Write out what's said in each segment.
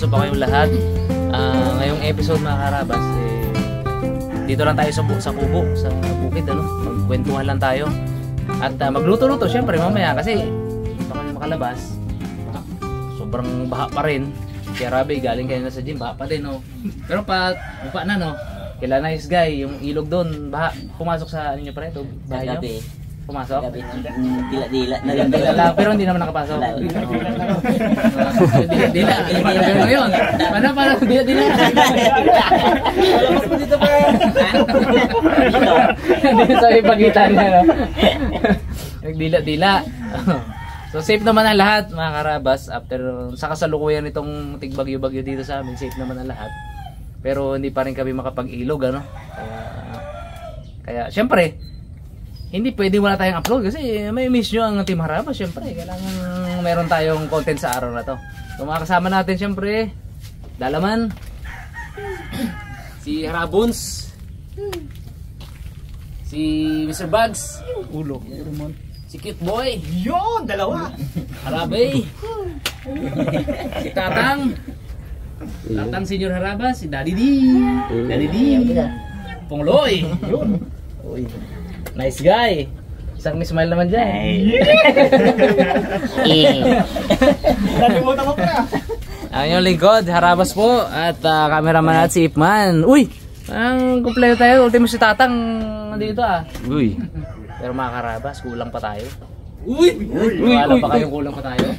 kumusta pa kayong lahat? Ngayong episode mga karabas, dito lang tayo sa kubo, sa bukid, magkwentuhan lang tayo. At magluto-luto syempre mamaya kasi baka makalabas. Sobrang baha pa rin. Si Rabi galing kayo na sa gym, baha pa din, no. Pero upa na, no. Kila Nice Guy, yung ilog doon, baha pumasok sa ano niyo pa rin, bahay niyo. Pumasok? Dila-dila. Dila lang, pero hindi naman nakapasok. Dila. Pero yun. Paano? Dila. Palabas mo dito pa. Dito sa ipagitan na. Nagdila-dila. So safe naman ang lahat mga karabas. After sa kasalukuyan itong tigbagyo-bagyo dito sa amin, safe naman ang lahat. Pero hindi pa rin kami makapag-ilog, ano. Kaya syempre, hindi pwede wala tayong upload kasi may miss nyo ang Team Harabas. Syempre, kailangan meron tayong content sa araw na to. So mga kasama natin syempre, Dalaman, si Harabons, si Mr. Bugs, Ulo, si Cute Boy, Yun! Dalawa! Harabay, si Tatang Senior Harabas, si Daddy D, Pongloy, yun. Uy. Nice Guy. Isang smile naman dyan. Nalimutan ko pa. Ang yung lingkod, Harabas po. At cameraman natin si Ipman. Uy! Ang kumpleto tayo. Ultimo si Tatang dito Uy. Pero mga Harabas, kulang pa tayo. Uy! Wala pa kayong kulang pa tayo?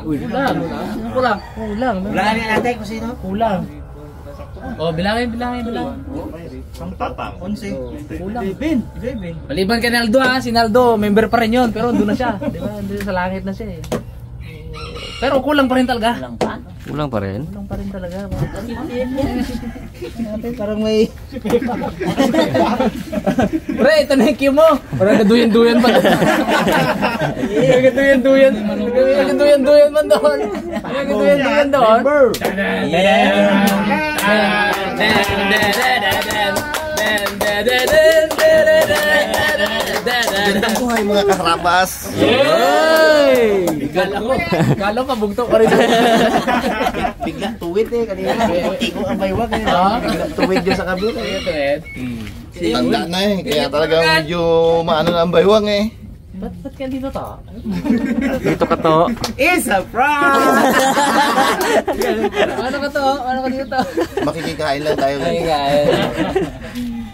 Kulang. Kulang natin kung sino. Kulang. Oh, bilangin. Tatang. 11. Kulang. 11. Maliban kay Naldo si Naldo, member pa rin yun, pero doon na siya. Di ba? Doon sa langit na siya Pero kulang pa rin talaga. Kulang pa rin talaga. Parang may... Pre, ito na yung cue mo. Parang naduyan-duyan pa. Naduyan-duyan man doon. Naduyan-duyan doon. Gandang buhay mga Harabas. Galo pa bugto ka rin. Bigla tuwid kanina. Iko ang baywag Bigla tuwid dyan sa kabila. Tanda na kaya talagang medyo maano na ang baywang Ba't ka dito to? Dito ka to. It's a prank! Ano ka dito? Makikikain lang tayo.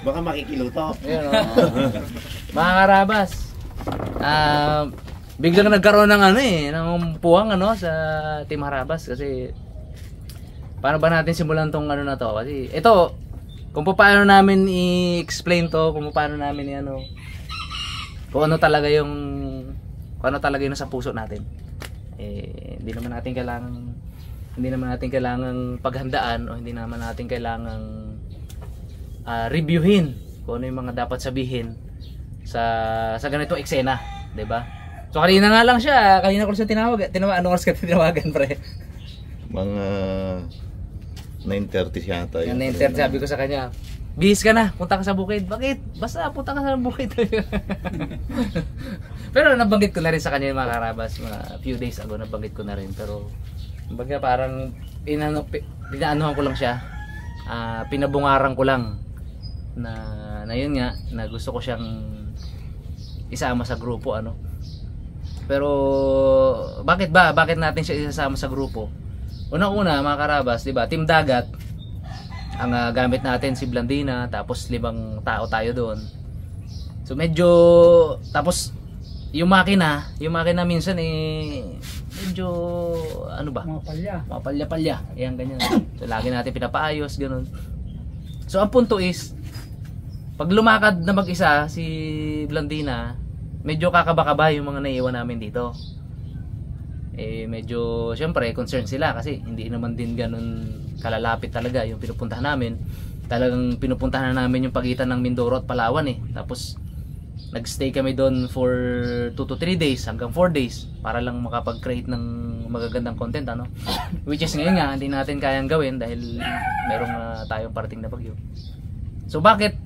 Baka makikiluto. Mga Karabas, biglang nagkaroon ng ng puwang sa Team Harabas kasi paano ba natin simulan tong na to? Kasi ito, kung paano namin i-explain to, kung paano namin kung ano talaga yung nasa puso natin. Hindi naman natin kailangang paghandaan o hindi naman natin kailangang reviewin kung ano yung mga dapat sabihin sa ganitong eksena, 'di ba? So kanina ko siya ano oras ka tinawagan, pre? Mga 9:30 yata yun. 9:30 sabi ko sa kanya, bihis ka na, punta ka sa bukid. Bakit? Basta punta ka sa bukid. Pero nabanggit ko na rin sa kanya yung mga Karabas, mga few days ago nabanggit ko na rin. Pero kumbaga parang pinaanuhan ko lang siya, pinabungaran ko lang na yun nga, na gusto ko siyang isama sa grupo Pero bakit natin siya isasama sa grupo? Una mga Karabas, 'di ba? Team Dagat ang gamit natin si Blandina, tapos 5 tao tayo doon. So medyo tapos yung makina minsan medyo mapalya-palya. Ayan ganyan. So lagi natin pinapaayos ganun. So ang punto is pag lumakad na mag-isa si Blandina, medyo kakaba-kaba yung mga naiiwan namin dito. Medyo syempre concerned sila kasi hindi naman din ganun kalalapit talaga yung pinupuntahan namin. Talagang pinupuntahan na namin yung pagitan ng Mindoro at Palawan Tapos nagstay kami doon for 2 to 3 days hanggang 4 days para lang makapag-create ng magagandang content which is ngayon nga hindi natin kayang gawin dahil merong tayong parating na bagyo. So bakit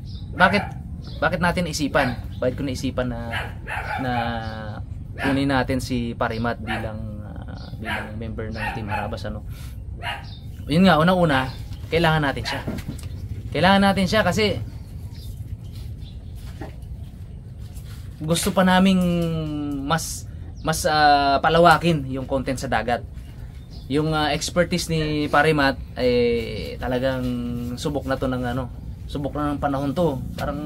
natin isipan? Bakit ko naisipan na kunin natin si Parimat bilang member ng Team Harabas yun nga, unang-una, kailangan natin siya. Kailangan natin siya kasi gusto pa naming mas palawakin yung content sa dagat. Yung expertise ni Parimat ay talagang subok na to ng subok na ng panahon to. Parang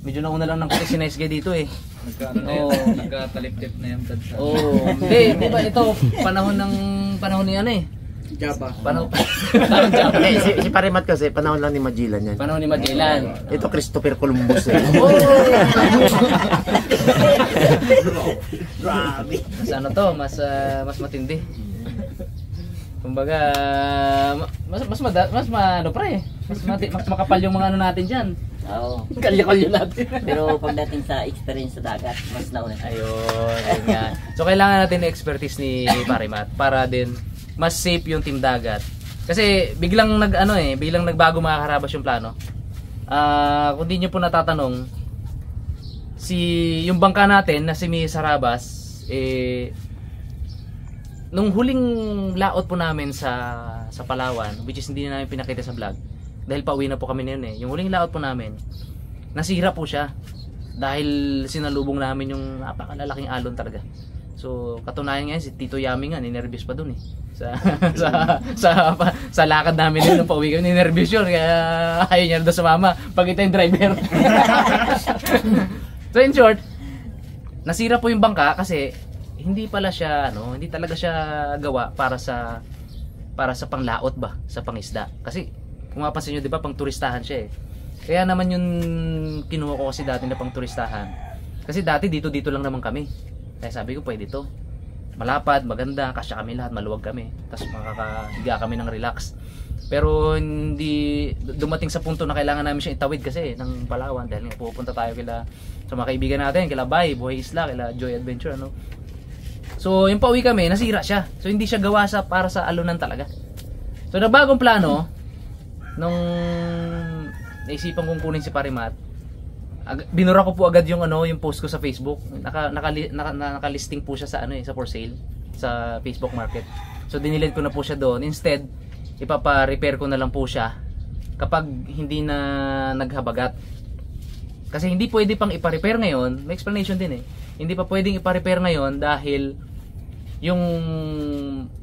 medyo nauna lang ng si Nice Guy dito eh. Nagkatalip-tip na yung dadsa. Di ba ito panahon ni Java. Panahon Si Parimat kasi, panahon lang ni Magellan yan. Panahon ni Magellan. Ito Christopher Columbus eh. Grabe. Mas mas matindi. Kumbaga mas makapal yung mga natin diyan. Oo. Kalyo-kalyo natin. Pero pagdating sa experience sa dagat, mas nauna. Ayun nga. So kailangan natin ng expertise ni Parimat para din mas safe yung team dagat. Kasi biglang biglang nagbago mga karabas yung plano. Kung di nyo po natatanong, yung bangka natin na si Miss Sarabas, nung huling laot po namin sa Palawan, which is hindi na namin pinakita sa vlog, dahil pauwi na po kami na yun yung huling laot po namin, nasira po siya dahil sinalubong namin yung napakalalaking alon talaga. So katunayan ngayon si Tito Yami nga ninervyos pa dun sa lakad namin nung pauwi kami, ninervyos yun kaya ayaw niya doon sumama pag ito yung driver. So in short, nasira po yung bangka kasi hindi talaga siya gawa para sa panglaot ba, sa pangisda. Kasi kung mapapansin nyo, di ba, pang turistahan siya eh. Kaya naman yung kinuha ko kasi dati na pang turistahan. Kasi dati dito lang naman kami. Kaya sabi ko, pwede to. Malapad, maganda, kasya kami lahat, maluwag kami. Tapos makakahiga kami ng relax. Pero hindi dumating sa punto na kailangan namin siya itawid kasi ng Palawan dahil nga pupunta tayo sa mga kaibigan natin, kila Bay, Buhay Isla, kila Joy Adventure, So, yung pauwi kami, nasira siya. So, hindi siya gawa para sa alunan talaga. So, na bagong plano, nung naisipan kong kunin si Parimat, binura ko po agad yung yung post ko sa Facebook. Naka-listing po siya sa sa for sale sa Facebook Market. So, dinilid ko na po siya doon. Instead, ipapa-repair ko na lang po siya kapag hindi na naghabagat. Kasi hindi pwede pang ipa-repair ngayon. May explanation din eh. Hindi pa pwedeng ipa-repair ngayon dahil yung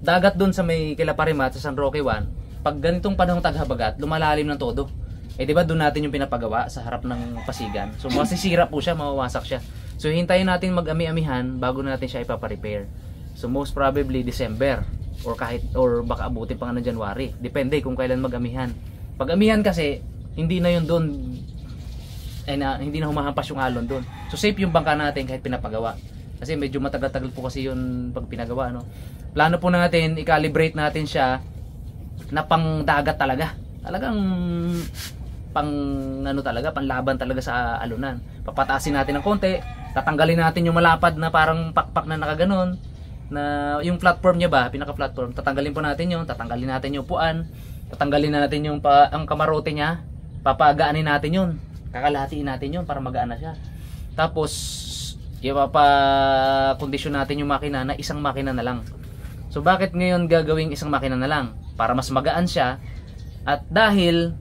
dagat doon sa may kila Parimat sa San Roque 1, pag ganitong panahong taghabagat, lumalalim ng todo. Di ba doon natin yung pinapagawa sa harap ng Pasigan. So masisira po siya, mawawasak siya. So hintayin natin mag-ami-amihan bago natin siya ipapa-repair. So most probably December or baka abutin pa nga ng January. Depende kung kailan mag-amihan. Pag-amihan kasi hindi na yun doon hindi na humahampas yung alon doon. So safe yung bangka natin kahit pinapagawa. Kasi medyo matagal-tagal po kasi yun pag pinagawa, Plano po natin i-calibrate natin siya na pang dagat talaga. Talagang panlaban talaga sa alunan. Papatasin natin ng konti, tatanggalin natin yung malapad na parang pakpak na nakaganon, na yung platform niya ba, pinaka-platform, tatanggalin po natin yun, tatanggalin natin yung upuan, tatanggalin natin yung ang kamarote niya, papagaanin natin yun, kakalahatiin natin yun para magaan na siya. Tapos ipapa-kondisyon natin yung makina na isang makina na lang. So bakit ngayon gagawing isang makina na lang? Para mas magaan siya. At dahil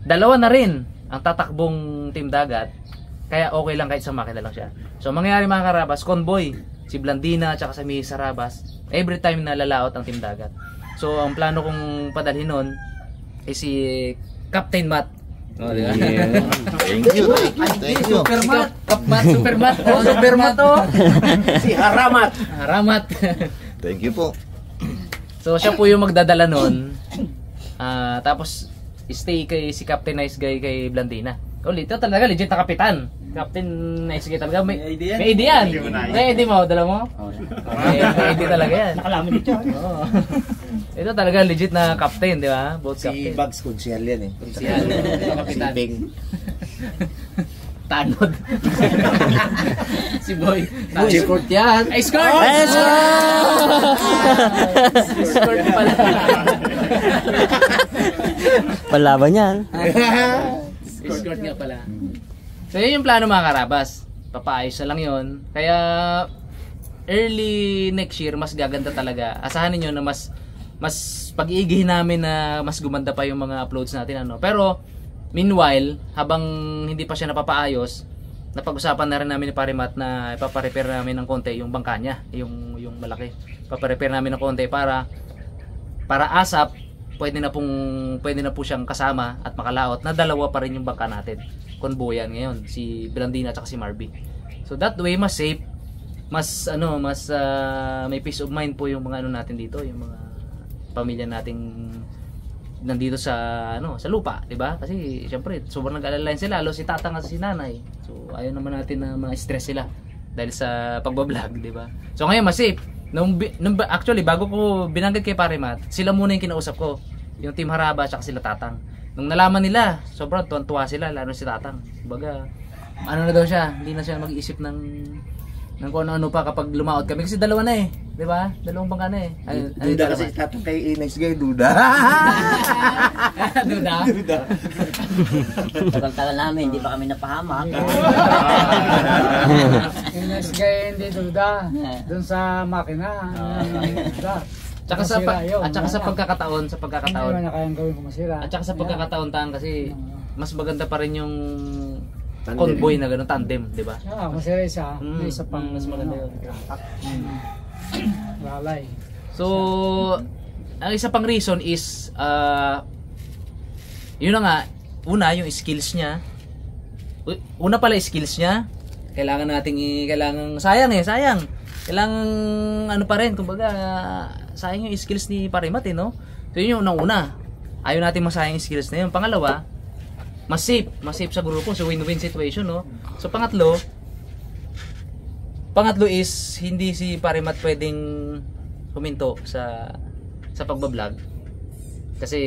dalawa na rin ang tatakbong team dagat, kaya okay lang kahit isang makina lang siya. So mangyayari mga karabas, convoy, si Blandina at si Miss Sarabas, every time na lalaot ang team dagat. So ang plano kong padalhin nun ay si Captain Matt. Yeah. Thank you. Supermat. Supermat. Supermat Si Haramat. Haramat. Thank you po. So siya po yung magdadala nun. Tapos stay kay si Captain Nice Guy kay Blandina. Ulit, ito talaga legit na kapitan. Captain Nice Guy talaga. May idea yan. May idea mo, dala mo? May idea talaga yan. Nakalaman ito. Oo. Ito talaga legit na captain, di ba? Boat Si captain. Bugs Kunsyal yan eh. Si kapitan. Si Bing. Tanod. Si Boy. Escort yan. Escort! Escort pala. Palaban yan. Escort nga pala. So yun yung plano mga karabas. Papaayos na lang yun. Kaya early next year mas gaganda talaga. Asahan niyo na mas mas pag-iigihin namin na mas gumanda pa yung mga uploads natin ano. Pero meanwhile, habang hindi pa siya napapaayos, napag-usapan na rin namin ni Parimat na ipapa-repair namin ng konti yung bangka niya, yung malaki. Papa-repair namin ng konti para ASAP pwede na po siyang kasama at makalaot na dalawa pa rin yung bangka natin. Convoyan ngayon, si Blandina at si Marby. So that way mas safe, mas may peace of mind po yung mga natin dito, yung mga pamilya nating nandito sa lupa, 'di ba? Kasi syempre sobrang nag-alala sila, lalo si tatang at si nanay. So ayaw naman natin na ma-stress sila dahil sa pagba-vlog, 'di ba? So ngayon mas safe. Actually bago ko binanggit kay Parimat, sila muna yung kinausap ko, yung Team Haraba at sila tatang. Nung nalaman nila, sobrang tuwa sila, lalo si tatang. Kumbaga, na daw siya, hindi na siya mag-iisip ng kung ano pa kapag lumaot kami kasi dalawa na eh, 'di ba? Dalawang bangka na eh. Duda kasi tatang kay Nice Guy, duda. Duda. Tagal-tagal namin, hindi pa kami napahamak. Nice Guy, hindi duda. Doon sa makina. Duda. Tsaka sa pagkakataon, Hindi naman na kayang gawin kung masira. At saka sa pagkakataon tang kasi mas maganda pa rin yung convoy na gano'n, tandem, di ba? Masira isa. May isa pang mas maganda yun. Lalay. So, ang isa pang reason is yun na nga, una yung skills niya. Una pala skills niya. Kailangan sayang. Kailangan pa rin, kumbaga sayang yung skills ni Parimat no? So yun yung unang-una. Ayaw natin masayang yung skills na yun. Pangalawa, mas safe sa grupo, so win-win situation, no? So pangatlo is hindi si Parimat pwedeng huminto sa pagba-vlog. Kasi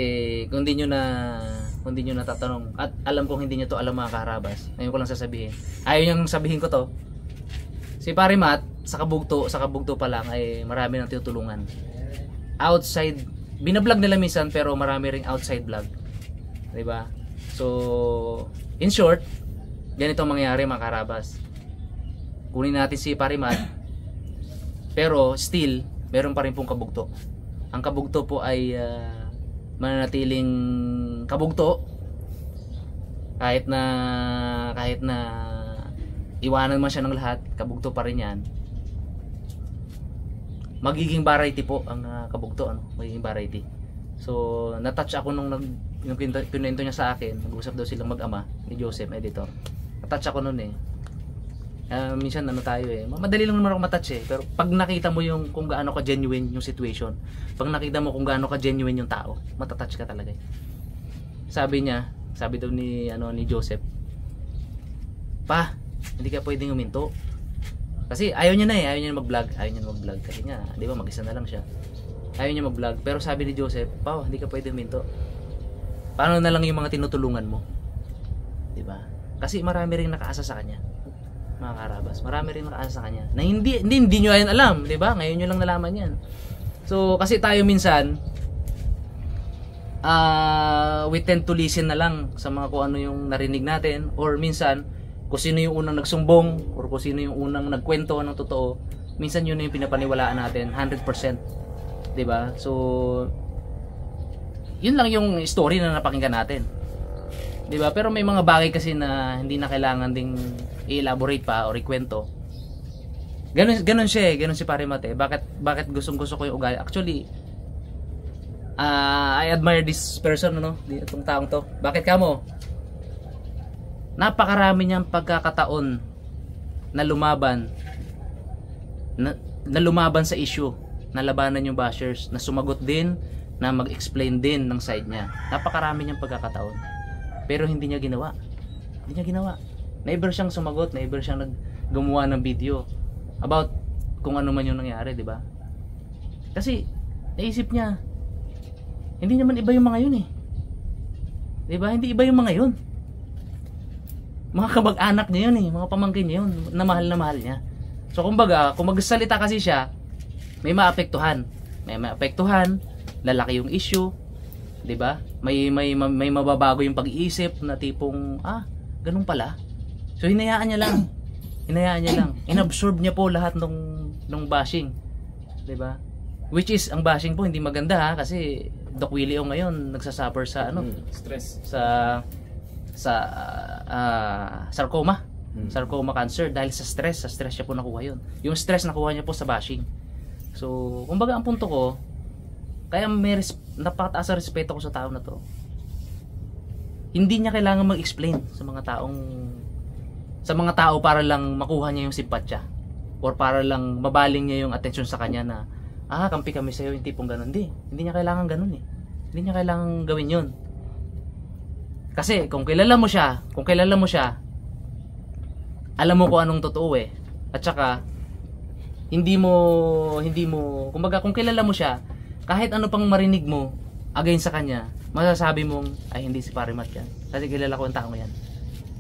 kung hindi nyo natatanong at alam kong hindi nyo to alam mga kaharabas, ngayon ko lang sasabihin. Ayaw niyang sabihin ko to. Si Parimat sa kabugto pa lang ay marami nang tinutulungan. Outside, binablog nila minsan pero marami ring outside vlog. 'Di ba? So, in short, ganito ang mangyayari mga karabas. Kunin natin si Parimat, pero still, meron pa rin pong kabugto. Ang kabugto po ay mananatiling kabugto kahit na iwanan man siya ng lahat, kabugto pa rin yan. Magiging variety po ang kabugto, magiging variety. So, na-touch ako nung pinento niya sa akin. Nag-usap daw silang mag-ama ni Joseph, editor. Na-touch ako nun eh. Minsan tayo eh. Madali lang naman ako ma-touch eh. Pero pag nakita mo yung kung gaano ka genuine yung situation, pag nakita mo kung gaano ka genuine yung tao, matatouch ka talaga eh. Sabi daw ni Joseph, "Pa, hindi ka pwedeng huminto." Kasi ayaw niya mag-vlog. Kasi nga, di ba, mag-isa na lang siya. Ayaw niya mag-vlog. Pero sabi ni Joseph, "Pa, hindi ka pwedeng huminto. Paano na lang yung mga tinutulungan mo?" Di ba? Kasi marami ring nakaasa sa kanya. Mga karabas, marami ring nakaasa sa kanya. Na hindi nyo yan alam, di ba? Ngayon nyo lang nalaman yan. So, kasi tayo minsan, we tend to listen na lang sa mga kung ano yung narinig natin, or minsan kung sino yung unang nagsumbong or kung sino yung unang nagkwento ng totoo, minsan yun yung pinapaniwalaan natin 100%, 'di ba? So yun lang yung story na napakinggan natin, 'di ba? Pero may mga bagay kasi na hindi na kailangan ding i-elaborate pa o ikwento. Ganun siya, ganun si Parimat eh. Bakit gustong-gusto ko yung ugali? Actually, I admire this person, itong taong to. Bakit kamo? Napakarami niyang pagkakataon na lumaban sa issue, na labanan yung bashers, na sumagot din, na mag-explain din ng side niya. Napakarami niyang pagkakataon. Pero hindi niya ginawa. Never siyang sumagot, never siyang gumawa ng video about kung ano man yung nangyari, di ba? Kasi naisip niya, hindi naman iba yung mga yun eh. Di ba? Hindi iba yung mga yun. Mga kamag-anak niya yun eh, mga pamangkin niya yun, na mahal niya. So kumbaga, kung magsalita kasi siya, may maapektuhan. Lalaki yung issue, 'di ba? May mababago yung pag-iisip na tipong ganun pala. So hinayaan niya lang. Inabsorb niya po lahat ng bashing, 'di ba? Which is ang bashing po hindi maganda ha, kasi Doc Willie O ngayon nagsasuffer sa ano, Stress. sa sarcoma. Sarcoma cancer dahil sa stress siya po nakuha 'yon. Yung stress nakuha niya po sa bashing. So, kumbaga ang punto ko, kaya napakataas ang respeto ko sa tao na 'to. Hindi niya kailangan mag-explain sa mga tao para lang makuha niya yung simpatya or para lang mabaling niya yung atensyon sa kanya na kampi kami sa'yo, yung tipong ganun. Hindi niya kailangan ganun eh. Hindi niya kailangan gawin yun. Kasi kung kilala mo siya, alam mo kung anong totoo eh. At saka hindi mo kumbaga kung kilala mo siya, kahit ano pang marinig mo against sa kanya, masasabi mong ay hindi si Parimat yan. Kasi kilala ko ang taong yan.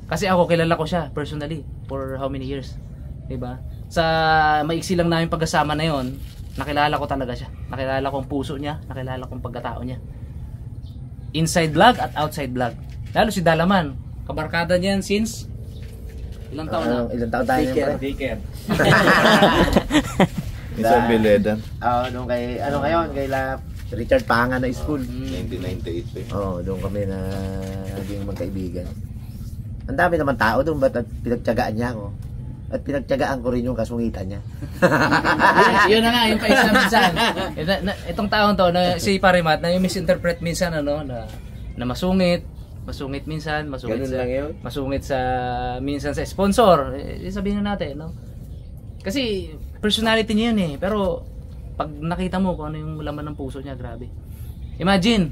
Kasi ako kilala ko siya personally for how many years, 'di ba? Sa maiksi lang namin pagkasama na 'yon, nakilala ko talaga siya. Nakilala ko ang puso niya, nakilala ko ang pagkatao niya. Inside vlog at outside vlog. Lalo si Dalaman, kabarkada niyan since ilang taon na? Ilang taon tayo na, pre? Daycare. Isang Biledan. Doon kay, ngayon, kay Richard Pangan na school. 1998 eh. Doon kami na naging magkaibigan. Ang dami naman tao doon, ba't pinagtyagaan niya ako? At pinagtyagaan ko rin yung kasungitan niya. Yun na nga, yung paisa minsan. Itong taon to, na, si Parimat, na yung misinterpret minsan, na masungit minsan, Ganun lang yun. masungit minsan sa sponsor. Sabihin na natin, no? Kasi, personality niya yun eh. Pero, pag nakita mo kung ano yung laman ng puso niya, grabe. Imagine,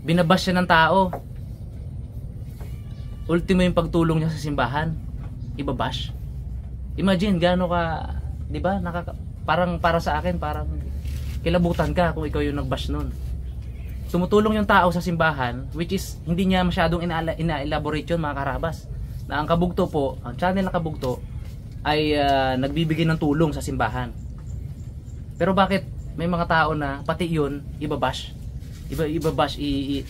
binabash siya ng tao. Ultimo yung pagtulong niya sa simbahan, ibabash. Imagine gaano ka, 'di ba? Parang para sa akin, parang kilabutan ka kung ikaw yung nagbash noon. Tumutulong yung tao sa simbahan, which is hindi niya masyadong ina-elaborate yun, mga karabas. Na ang Kabugto po, ang channel na Kabugto ay nagbibigay ng tulong sa simbahan. Pero bakit may mga tao na pati yun ibabash? Ibabash,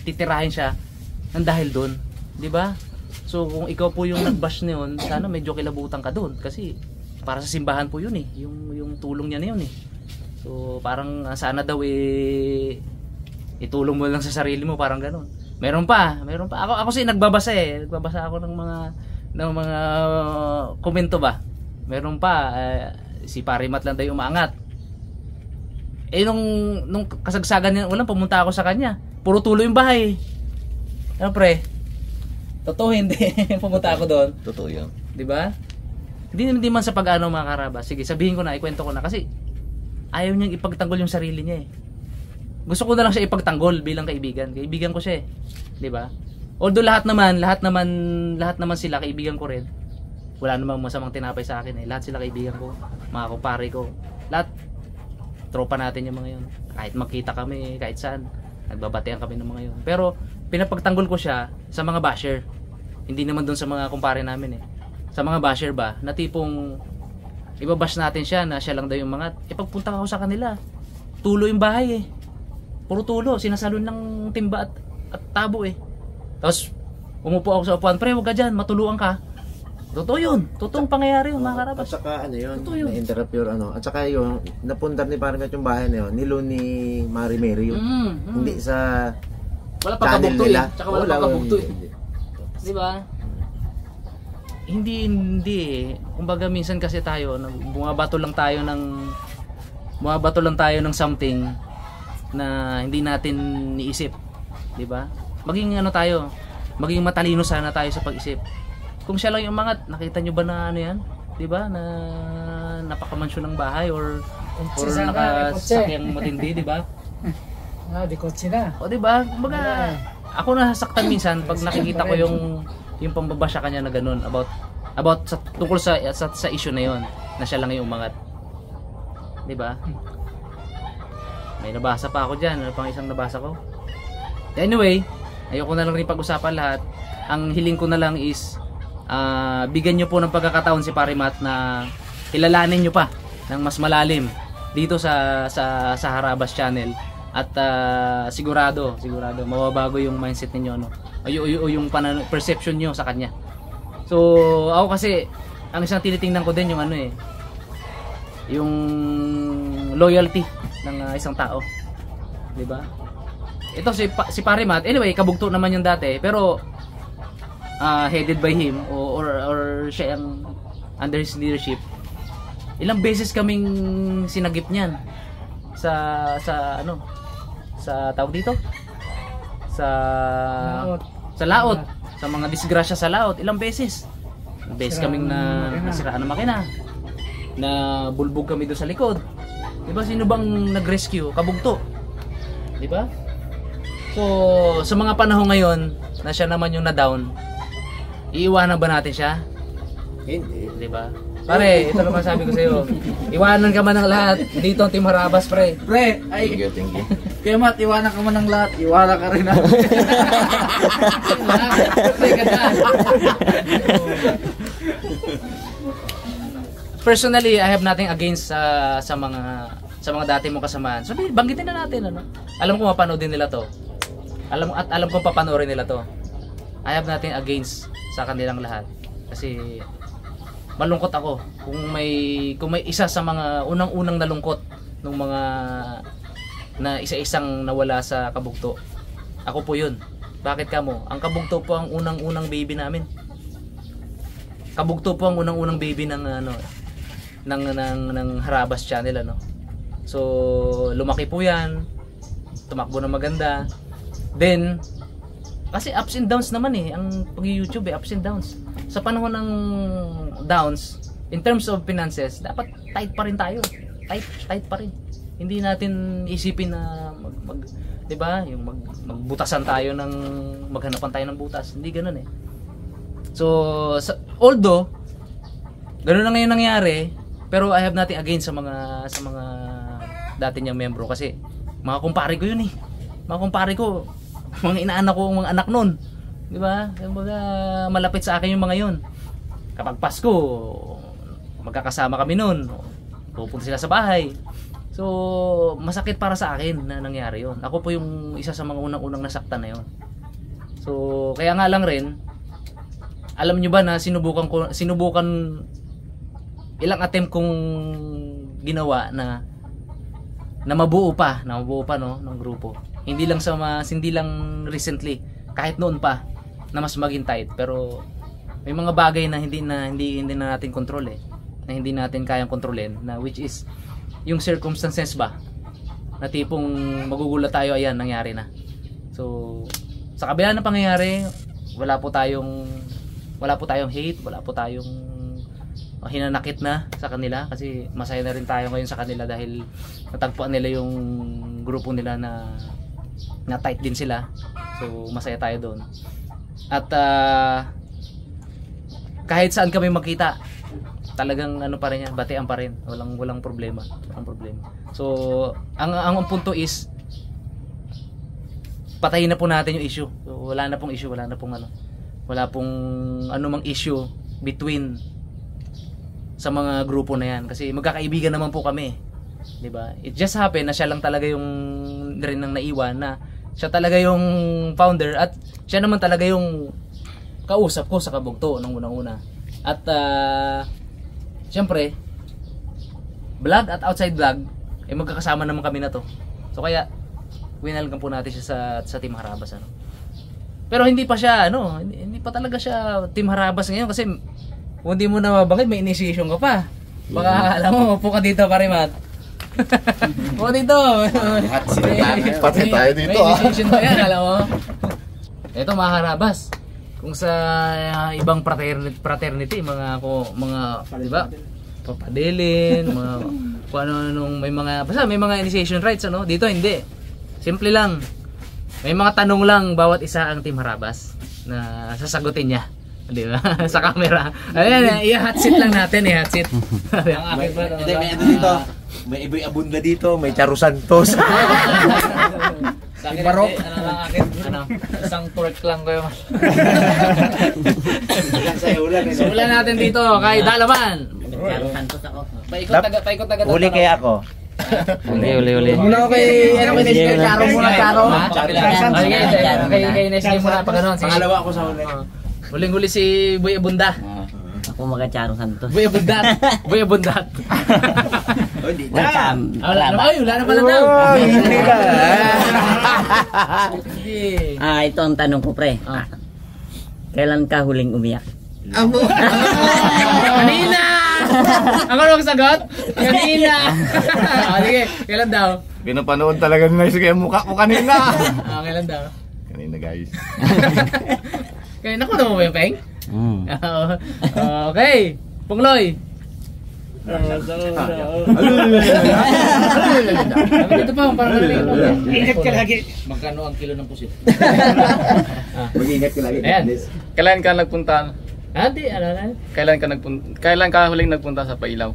titirahin siya ng dahil doon, 'di ba? So kung ikaw po yung nagbash niyon, sana medyo kilabutan ka doon kasi para sa simbahan po yun eh, yung tulong niya na yun eh. So parang sana daw itulong mo lang sa sarili mo, parang ganoon. Meron pa. Ako kasi nagbabasa ako ng mga komento ba. Meron pa si Parimat lang daw umaangat. Nung kasagsagan niya, walang pumunta ako sa kanya. Puro tulo yung bahay. Ano pre? Totoo hindi. Pumunta ako doon. Totoo yan. 'Di ba? Hindi man sa pag-ano, mga karabas. Sige, sabihin ko na, ikwento ko na kasi ayaw niyang ipagtanggol yung sarili niya eh. Gusto ko na lang siya ipagtanggol bilang kaibigan. Kaibigan ko siya eh. 'Di ba? Although lahat naman sila kaibigan ko rin. Wala namang masamang tinapay sa akin eh. Lahat sila kaibigan ko, mga kumpare ko. Lahat tropa natin yung mga yun. Kahit makita kami, kahit saan, nagbabatean kami ng mga yun. Pero pinapagtanggol ko siya sa mga basher. Hindi naman doon sa mga kumpare namin eh. Sa mga basher ba, na tipong ibabash natin siya na siya lang daw yung mga, pagpunta ako sa kanila, tulo yung bahay eh. Puro tulo, sinasalon ng timba at tabo eh. Tapos umupo ako sa upuan, pre, huwag ka dyan, matuluan ka. Totoo yun, totoong pangyayari yun, mga karabas. At saka yun, Totoo yun. na-interrupt yun, At saka yun, napundar ni Parimat yung bahay na yun, nilo ni Mari Mary yun. Hindi sa wala pang channel Kabugto nila. eh. Tsaka wala pang Kabugto eh. Hindi. Di ba? Hindi eh. Kumbaga minsan kasi tayo, bumabato lang tayo ng something na hindi natin niisip. Di ba? Maging maging matalino sana tayo sa pag-isip. Kung siya lang yung umangat, nakita nyo ba na ano yan? Di ba? Na napakamansyon ng bahay or nakasakyang matindi, di ba? Di kotse na. O di ba? Kumbaga, ako nasasaktan minsan pag nakikita ko yung pambabasya kanya na ganun about tungkol sa issue na yon na siya lang yung umangat. Di ba? May nabasa pa ako diyan, ano pang isang nabasa ko. Anyway, ayoko na lang rin pag-usapan lahat. Ang hiling ko na lang is bigyan nyo po ng pagkakataon si Parimat na kilalanin nyo pa ng mas malalim dito sa Harabas channel at sigurado mababago yung mindset ninyo o yung perception nyo sa kanya. So ako kasi ang isang tinitingnan ko din yung yung loyalty ng isang tao. 'Di ba? Ito si Pare Matt, anyway, kabugto naman yung dati, pero headed by him or siya ang under his leadership. Ilang beses kaming sinagip niyan sa tawag dito? Sa laot, sa mga disgrasya sa laot, ilang beses. Ilang beses kaming nasiraan ng makina. Na bulbog kami doon sa likod. 'Di ba sino bang nag-rescue? Kabugto. 'Di ba? So, sa mga panahon ngayon na siya naman yung na-down, iiwanan ba natin siya? Hindi. 'Di ba? Pare, ito naman sabi ko sa iyo. Iwanan ka man ng lahat. Dito ang Team Harabas, pre. Pre, Thank you, thank you. kaya Matt, iwanan ka man ng lahat. Iwanan ka rin natin. Personally, I have nothing against sa mga dati mong kasamaan. Sabi, banggitin na natin ano. Alam ko mapanood din nila 'to. Alam ko papanoorin nila 'to. I have nothing against sa kanilang lahat. Kasi malungkot ako kung may isa sa mga unang-unang nalungkot ng mga na isa-isang nawala sa kabugto. Ako po 'yun. Bakit kamo? Ang kabugto po ang unang-unang baby namin. Kabugto po ang unang-unang baby ng ng Harabas Channel ano. So lumaki po 'yan. Tumakbo na maganda. Then kasi ups and downs naman ang pag-YouTube ups and downs. Sa panahon ng downs in terms of finances, dapat tight pa rin tayo. Tight pa rin. Hindi natin isipin na 'di ba, yung magbutasan tayo ng maghanapan tayo ng butas. Hindi ganoon So although ganoon na ngayon nangyari, pero I have nothing against sa mga dati niyang membro kasi mga kumpare ko 'yun Mga kumpare ko, mga inaanak ko, mga anak nun. 'Di ba? Kumbaga malapit sa akin yung mga 'yon. Kapag Pasko, magkakasama kami noon. Pupunta sila sa bahay. So, masakit para sa akin na nangyari 'yon. Ako po yung isa sa mga unang-unang nasaktan na 'yon. So, kaya nga lang rin, alam niyo ba na sinubukan ilang attempt kong ginawa na mabuo pa no ng grupo. Hindi lang recently, kahit noon pa na mas maging tight, pero may mga bagay na hindi na natin control na hindi natin kayang kontrolin, na which is yung circumstances ba, na tipong magugulat tayo, ayan nangyari na. So sa kabila ng pangyayari, wala po tayong hate, wala po tayong hinanakit na sa kanila, kasi masaya na rin tayo ngayon sa kanila dahil natagpuan nila yung grupo nila na tight din sila. So masaya tayo doon. At kahit saan kami magkita, talagang ano pa rin yan, batian pa rin. Walang problema. So ang punto is patayin na po natin yung issue. So, wala na pong issue, wala pong anumang issue between sa mga grupo na yan, kasi magkakaibigan naman po kami, 'di ba? It just happened na siya lang talaga yung rin nang naiwan, na siya talaga yung founder at siya naman talaga yung kausap ko sa kabugto nung unang-una. At siyempre, vlog at outside vlog magkakasama naman kami na to. So kaya winalkan po natin siya sa Team Harabas ano. Pero hindi pa siya hindi pa talaga siya Team Harabas ngayon, kasi kung hindi mo na mabanggit, may initiation ka pa. Baka alam mo, upo ka dito, Pare Matt. Upo dito. Patay tayo dito. May initiation pa yan, alam mo. Ito mga Harabas. Kung sa ibang fraternity, mga di ba? Papadelin, mga kung ano may mga basta may mga initiation rights ano. Dito hindi. Simple lang. May mga tanong lang bawat isa ang Team Harabas na sasagutin niya. Di ba? Sa camera. Ayan, i-hot seat lang natin, hot seat. Ang akin ba? Hindi, may dito. May Iboy Abunda dito, may Charo Santos. Sa akin, Barok. ano lang akin? Isang torque lang ko yung... Simulan natin dito kay Dalaman. Charo Santos ako. Paikot taga. Uli kaya ako. Uli. Muna kay Nestle, Charo muna, Charo. Kay Nestle muna pa gano'n. Pangalawa ako sa uli. Huling-huli si Boy Abunda. Ako mga Charo Santos. Boy Abundat. Hindi na. Welcome. Wala na pala daw. Hindi na. Hindi. Ito ang tanong ko, pre. Ah. Kailan ka huling umiyak? Kanina! Ang ano ang sagot? Kanina! Sige, kailan daw? Pinapanood talaga nila yung mukha ko kanina. Kailan daw? Kanina guys. Kaya naku naman mo yung peng? Hmm. Okay, Pungloy. Dito pa, parang narinig mo. Ingat ka lagi. Magkano ang kilo ng pusit? Mag-ingat ka lagi. Ayan. Kailan ka nagpunta? Ate, ano? Kailan ka huling nagpunta sa Pailaw?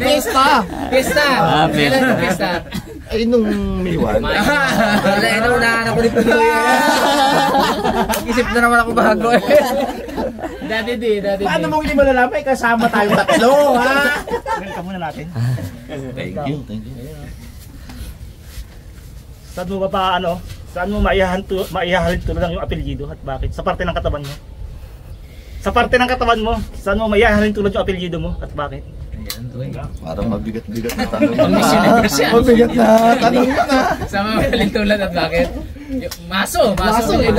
Pista! Pista! Kailan yung pista? Ay, nung Miwan. Wala, inuunahan ako ni Pungloy. Isip na naman ako bago eh. Dati di. Paano mo hindi malalaman? Kasama tayong tatlo, ha? Welcome muna natin. Thank you. Saan mo ba ano? Saan mo maihahalin tulad yung apelyido at bakit? Sa parte ng katawan mo. Sa parte ng katawan mo, saan mo maihahalin tulad yung apelyido mo at bakit? Parang mabigat-bigat na tanong. Mabigat na tanong na. Sa mga malintulad at bakit? Maso eh.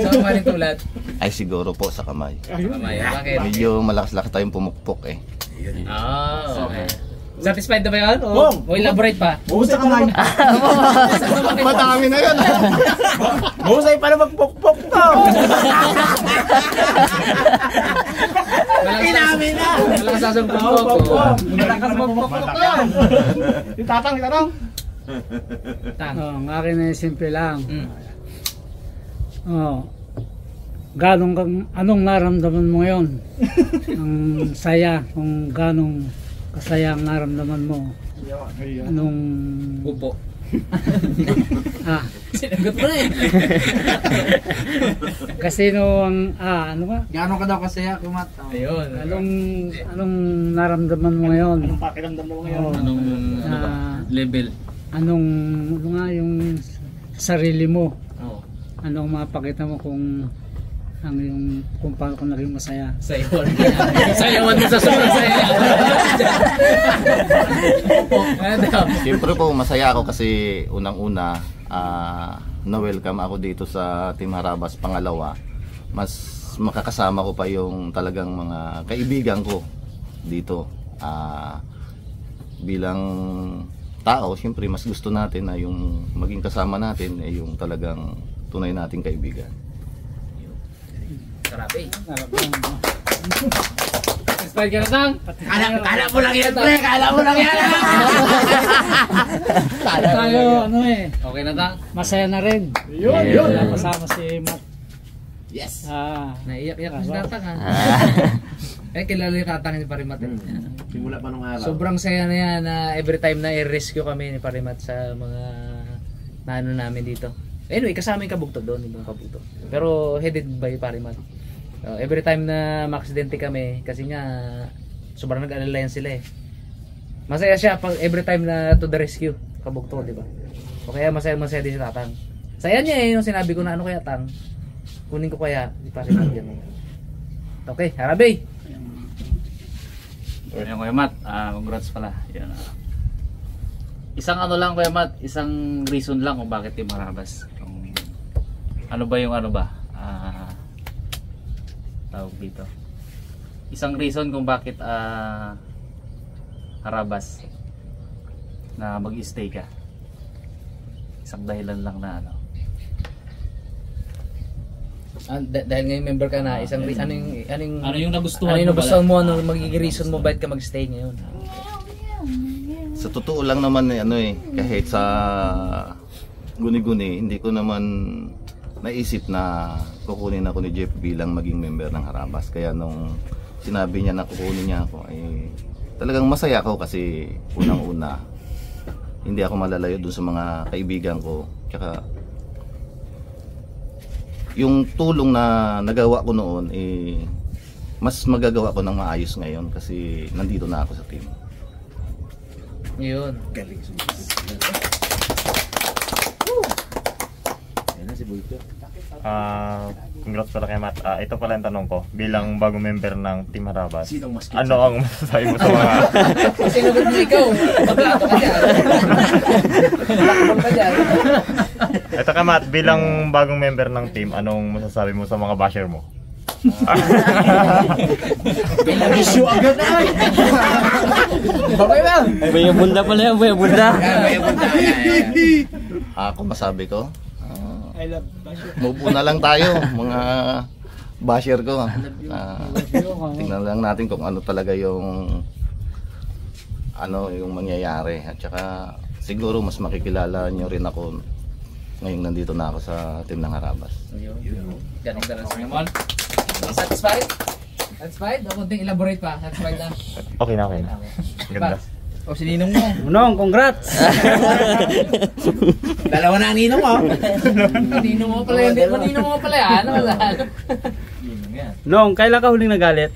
Sa mga malintulad. Ay siguro po sa kamay. Mamaya, bakit? Medyo malakas-lakas tayong pumukpok eh. Okay. Satisfied na ba yun? O elaborate pa? Buhusay ka lang. Madami na yun. Buhusay pa na magpukpok to. Inamin na! Malakas sasang pukpok. Malakas magpukpok yan. Yung tatang. Ang akin ay simple lang. Anong naramdaman mo ngayon? Ang saya, kung ganong kasaya ang naramdaman mo. Anong... Upo. Sinagot mo na eh. Kasi ano ba? Gano'n ka daw kasaya kumat? Ayun. Anong naramdaman mo ngayon? Anong pakiramdam mo ngayon? Anong level? Ano nga yung sarili mo? Oo. Anong mapakita mo kung kung paano ka naging masaya? Sayawan. Sayawan mo sa sobrang saya. Siyempre po masaya ako kasi unang-una na-welcome ako dito sa Team Harabas pangalawa. Mas makakasama ko pa yung talagang mga kaibigan ko dito. Bilang tao, siyempre mas gusto natin na yung maging kasama natin ay yung talagang tunay nating kaibigan. Karabi. Inspired ka na tang? Kala mo lang yan, pre. Kala mo lang yan. Tayo, Okay na tang? masaya na rin. Yun. Kasama si Matt. Yes. Naiyak-iyak si tatang ha. Kilala yung tatang ni Parimat. Simula pa nung araw. Sobrang saya na yan na every time na i-rescue kami ni Parimat sa mga naano namin dito. Anyway, kasama yung kabugto doon, ibang kabugto. Pero headed by Parimat. Every time na maksidente kami, kasi nga sobrang nag-alala yan sila eh. Masaya siya pag every time na to the rescue, kabugto, di ba? O kaya masaya din si tatang. Saya niya eh, yung sinabi ko na ano kaya tang, kunin ko kaya, di Parimat yan. Okay, Harabe! Yan Kuya Matt, congrats pala. Yan, isang ano lang Kuya Matt, isang reason lang kung bakit Team Harabas. Ano ba yung tawag dito? Isang reason kung bakit Harabas na mag-stay ka. Isang dahilan lang na Dahil ngayon member ka na, isang ano yung nagustuhan ano yung nagustuhan mo, ano magiging reason mo bakit ka mag-stay ngayon? Sa totoo lang naman kahit sa guni-guni, hindi ko naman naisip na kukunin ako ni Jeff bilang maging member ng Harabas. Kaya nung sinabi niya na kukunin niya ako, ay talagang masaya ako kasi unang-una hindi ako malalayo dun sa mga kaibigan ko. Tsaka yung tulong na nagawa ko noon, mas magagawa ko ng maayos ngayon kasi nandito na ako sa team. Yun. Galing. Yan na si Congrats pala kay Matt. Ito pala yung tanong ko. Bilang bagong member ng Team Harabas, ano ang masasabi mo sa mga... Sinagot mo ikaw. Paglato ka dyan. Lakbol ka dyan. Ito kay Matt, bilang bagong member ng team, anong masasabi mo sa mga basher mo? Pinag-issue agad na. Babay ba? Bayang bunda pala yan, bayang bunda. Kung masabi ko, move on na lang tayo, mga basher ko. Tingnan lang natin kung ano talaga yung mangyayari. At saka siguro mas makikilala nyo rin ako ngayong nandito na ako sa team ng Harabas. Ganong daras mo, Mon. Satisfied? Satisfied? O kunting elaborate pa. Satisfied na. Okay na, okay na. Ganda. O si Ninong mo. Nong, congrats! Dalawa na ang Ninong mo. Ninong mo pala yan. Ninong mo pala yan. Nong, kailan ka huling nagalit?